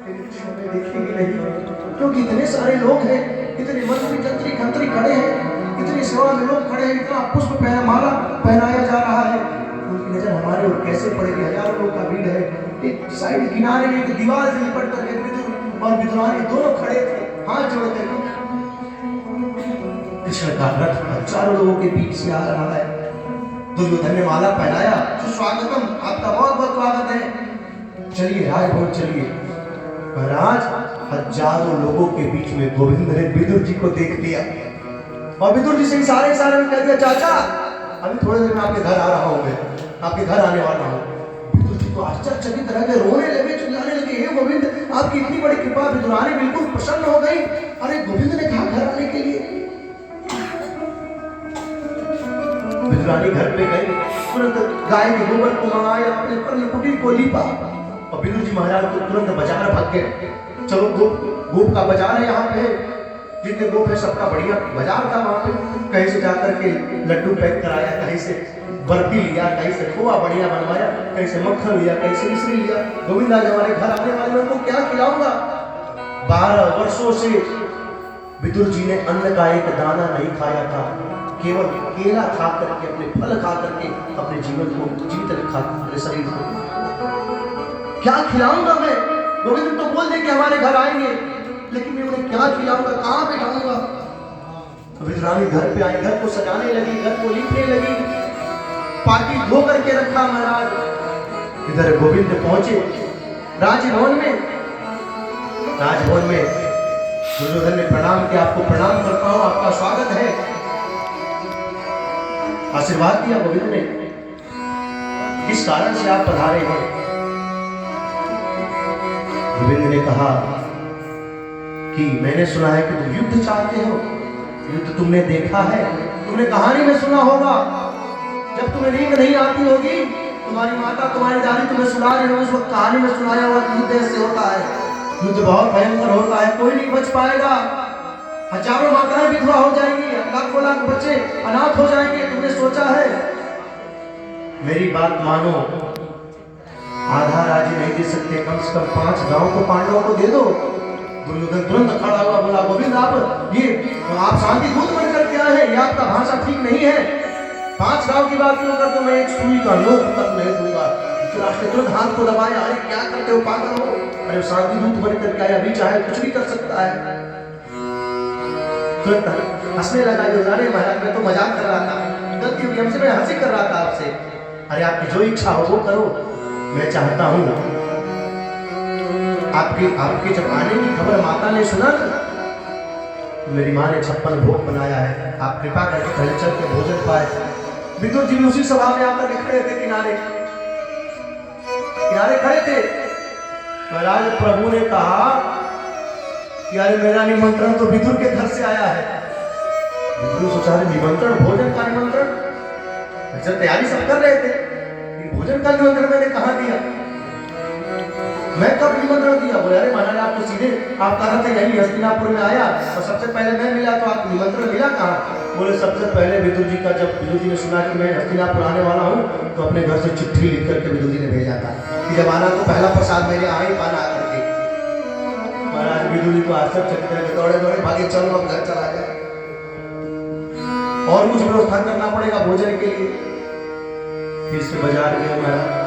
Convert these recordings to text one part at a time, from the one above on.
देखेगी नहीं, क्योंकि इतने सारे लोग हैं, इतने मंत्री जंत्री खंत्री खड़े हैं, इतनी सेवा में लोग खड़े हैं, इतना पुष्प माला पहनाया जा रहा है, उनकी नजर हमारे और कैसे पड़ेगी? हजारों लोग का भीड़ है। एक साइड किनारे में एक दीवार से लिपट करके विदुर और विदुरानी दोनों खड़े थे, हाथ जोड़ करके। कृष्ण का रथ हजारों लोगों के बीच से आ रहा है। दुर्योधन ने माला पहनाया, सुस्वागतम, आपका बहुत बहुत स्वागत है, चलिए राजभवन चलिए। महाराज हजारों लोगों के बीच में गोविंद ने विदुर जी को देख लिया और विदुर जी से इशारे में कह दिया, चाचा अभी थोड़ी देर में आपके घर आ रहा हूं, मैं आपके घर आने वाला हूं। विदुर जी तो आश्चर्यचकित रह गए, रोने लगे, चिल्लाने लगे, हे गोविंद आपकी इतनी बड़ी कृपा। विदुरानी बिल्कुल प्रसन्न हो गई, अरे गोविंद ने कहा घर आने के लिए। विदुरानी घर पे गई, तुरंत गाय के गोबर को मंगाया, अपने पर्ण कुटीर को लीपा और विदुर जी महाराज को तुरंत बाजार भाग गए। चलो गोप का बाजार है, यहाँ पे जितने गोप है सबका बढ़िया बाजार था वहां पे। कहीं से जाकर के लड्डू पैक कराया, कहीं से बर्फी लिया, कहीं से खोआ बढ़िया बनवाया, कहीं से मक्खन लिया, कहीं से मिश्री लिया। गोविंद आज हमारे घर आने वाले उनको क्या खिलाऊंगा? 12 वर्षों से विदुर जी ने अन्न का एक दाना नहीं खाया था, केवल केला खा करके, अपने फल खा करके अपने जीवन को जीवित रखा, अपने शरीर को। क्या खिलाऊंगा मैं? गोविंद तो बोल दे कि हमारे घर आएंगे, लेकिन मैं उन्हें क्या खिलाऊंगा, कहां बैठाऊंगा? विदुरानी घर पे आई, घर को सजाने लगी, घर को लिपने लगी, पार्टी धो करके रखा। महाराज इधर गोविंद पहुंचे राजभवन में। राजभवन में दुर्योधन ने प्रणाम किया, आपको प्रणाम करता हूं, आपका स्वागत है। आशीर्वाद दिया गोविंद ने, किस कारण से आप पधारे हैं? गोविंद ने कहा कि मैंने सुना है कि तुम युद्ध चाहते हो, युद्ध तुमने देखा है, तुमने कहानी में सुना होगा। जब तुम्हें नींद नहीं आती होगी, तुम्हारी माता तुम्हारी दादी तुम्हें सुना रही होगी, उस वक्त कहानी में सुनाया हुआ युद्ध ऐसे होता है, युद्ध बहुत भयंकर होता है, कोई नहीं बच पाएगा, हजारों माताएं विधवा हो जाएंगी, लाखों लाख बच्चे अनाथ हो जाएंगे। तुमने सोचा है? मेरी बात मानो, आधा राज्य नहीं दे सकते, कम से कम 5 गांव को पांडवों को दे दो। दुर्योधन तुरंत खड़ा हुआ, बोला गोविंद आप शांति दूत बनकर के आए हैं, ये आपका भाषा ठीक नहीं है। 5 गांव की बात क्यों करते हो? मैं एक सुई का नोक तक नहीं दूंगा। राष्ट्र तुरंत हाथ को दबाया, अरे क्या करते हो, पागल हो? अरे शांति दूत बनकर के आया, अभी चाहे कुछ भी कर सकता है। तुरंत हंसने लगा, अरे महाराज मैं तो मजाक कर रहा था, गलती हुई हमसे, मैं हंसी कर रहा था आपसे। अरे आपकी जो इच्छा हो वो करो, मैं चाहता हूं आपके जब आने की खबर माता ने सुना, मेरी माँ ने 56 भोग बनाया है, आप कृपा करके पहले चल के भोजन पाए। विदुर जी भी उसी सभा में आकर खड़े थे, किनारे खड़े थे। महाराज प्रभु ने कहा कि अरे मेरा निमंत्रण तो विदुर के घर से आया है। विदुर सोचा, निमंत्रण, भोजन का निमंत्रण, जब तैयारी सब कर रहे थे, भोजन का निमंत्रण मैंने कहा दिया, मैं कब निमंत्रण दिया? बोले अरे महाराज आप तो सीधे आपका रथ यही हस्तिनापुर में आया और सबसे पहले मैं मिला, तो आप निमंत्रण मिला कहाँ? बोले सबसे पहले विदुर जी का, जब विदुर जी ने सुना कि मैं हस्तिनापुर आने वाला हूँ, तो अपने घर से चिट्ठी लिख करके विदुर जी ने भेजा था कि जब आना तो पहला प्रसाद मेरे यहाँ ही पाना करके। महाराज विदुर जी को आश्चर्यचकित करके दौड़े दौड़े भागे, चलो अब घर चला गया, और कुछ व्यवस्था करना पड़ेगा भोजन के लिए। फिर से बाजार गए महाराज।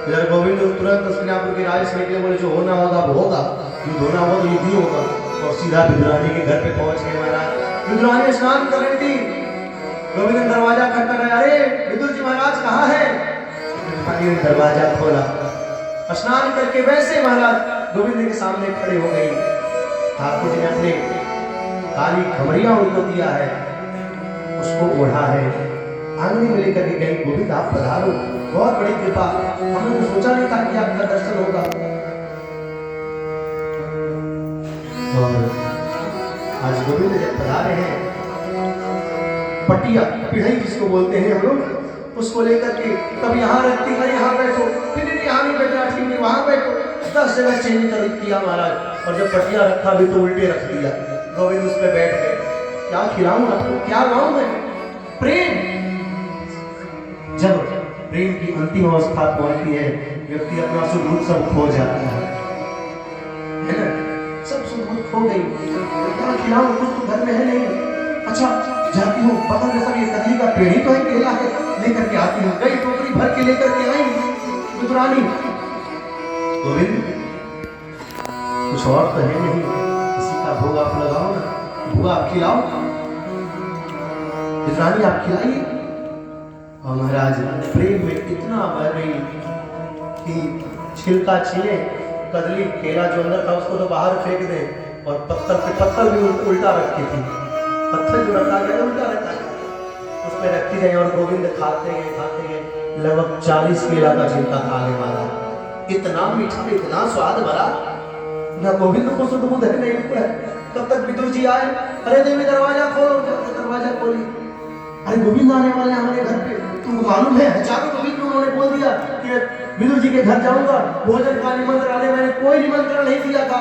इधर गोविंद तुरंत हस्तिनापुर के राज से निकले, बोले जो होना होगा वो होगा, युद्ध होना होगा तो युद्ध ही होगा, और सीधा विदुरानी के घर पे पहुंच गए। महाराज विदुरानी स्नान कर रही थी, गोविंद ने दरवाजा खटखटाया, अरे विदुर जी महाराज कहाँ है? विदुरानी ने दरवाजा खोला, स्नान करके वैसे महाराज गोविंद के सामने खड़े हो गई। ठाकुर जी ने अपने काली खमरिया उनको दिया है, उसको ओढ़ा है, आंगन में लेकर के गई, गोविंद आप पधारो, बहुत बड़ी कृपा, हमने तो सोचा नहीं था कि आपका दर्शन होगा। और आज गोविंद जब पधारे हैं, पटिया पिढ़ई जिसको बोलते हैं हम लोग, उसको लेकर के कभी यहाँ रखती है, यहाँ बैठो, फिर यहाँ नहीं बैठना, ठीक है वहां बैठो, 10 जगह चेंज कर किया महाराज। और जब पटिया रखा भी तो उल्टे रख दिया, गोविंद उस पर बैठ गए। क्या खिलाऊं आपको, क्या लाऊं मैं? प्रेम। जब प्रेम की अंतिम अवस्था पहुंचती है, व्यक्ति अपना सुख दुख सब खो जाता है, खिलाऊं, कुछ तो घर में है नहीं। अच्छा जाती हूँ, बगल में सब ये कदली का पेड़ ही तो है, केला है, लेकर के आती हूँ। गई टोकरी भर के लेकर के आई विदुरानी। गोविंद कुछ और तो है नहीं, किसी का भोग आप लगाओ ना, भोग आप खिलाओ। विदुरानी आप खिलाइए। और महाराज प्रेम में इतना बह गई कि छिलका छीले, कदली केला जो अंदर था उसको तो बाहर फेंक दे, और पत्थर पे पत्थर भी उल्टा रखी थी, पत्थर जो रखा गया उल्टा रखा गया, उस पर रखी गई। और गोविंद खाते गए लगभग 40 केला का छिलका खा ले वाला। इतना मीठा, इतना स्वाद भरा, ना गोविंद को सुध बुध नहीं निकला। तब तक विदुर जी आए, अरे देवी दरवाजा खोलो, दरवाजा खोली। अरे गोविंद आने वाले हमारे घर पे, तुमको मालूम है? हजारों गोविंद उन्होंने बोल दिया कि विदुर जी के घर जाऊंगा, भोजन का निमंत्रण आने, मैंने कोई निमंत्रण नहीं दिया था।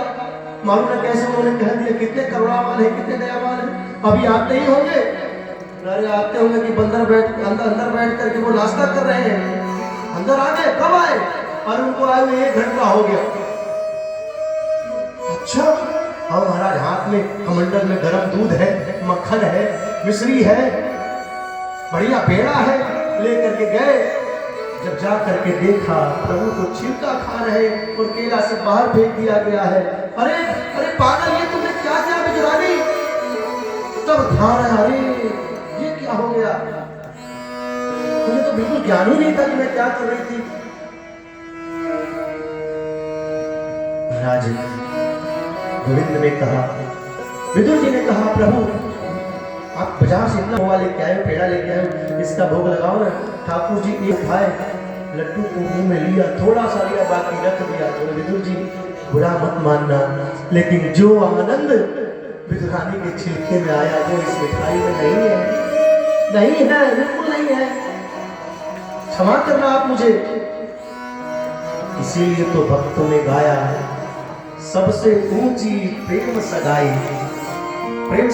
मालूम है कैसे उन्होंने कह दिया, कितने करुणावान है, कितने दयावान है। अभी आते ही होंगे, अरे आते होंगे कि अंदर बैठ करके वो नाश्ता कर रहे हैं। अंदर आ गए, कब आए? और उनको आए हुए 1 घंटा हो गया। अच्छा, और महाराज हाथ में कमंडल में गरम दूध है, मक्खन है, मिश्री है, बढ़िया पेड़ा है, लेकर के गए। जब जा करके देखा प्रभु को छिलका खा रहे और केला से बाहर फेंक दिया गया है। अरे अरे पागल, ये तुमने क्या किया विदुरानी? तब ध्यान है, अरे ये क्या हो गया? मुझे तो बिल्कुल ज्ञान ही नहीं था कि मैं क्या कर रही थी। महाराज गोविंद ने कहा, विदुर जी ने कहा, प्रभु आप बाजार से इतना मोवा लेके आए, पेड़ा लेके आए, इसका भोग लगाओ ना। ठाकुर जी एक खाए, लड्डू को मुंह में लिया, थोड़ा सा लिया, बाकी रख दिया। तो विदुर जी बुरा मत मानना, लेकिन जो आनंद विदुरानी के छिलके में आया वो इस मिठाई में नहीं है, नहीं है, बिल्कुल नहीं है। क्षमा करना आप मुझे। इसीलिए तो भक्तों ने गाया, सबसे ऊंची प्रेम सगाई, प्रेम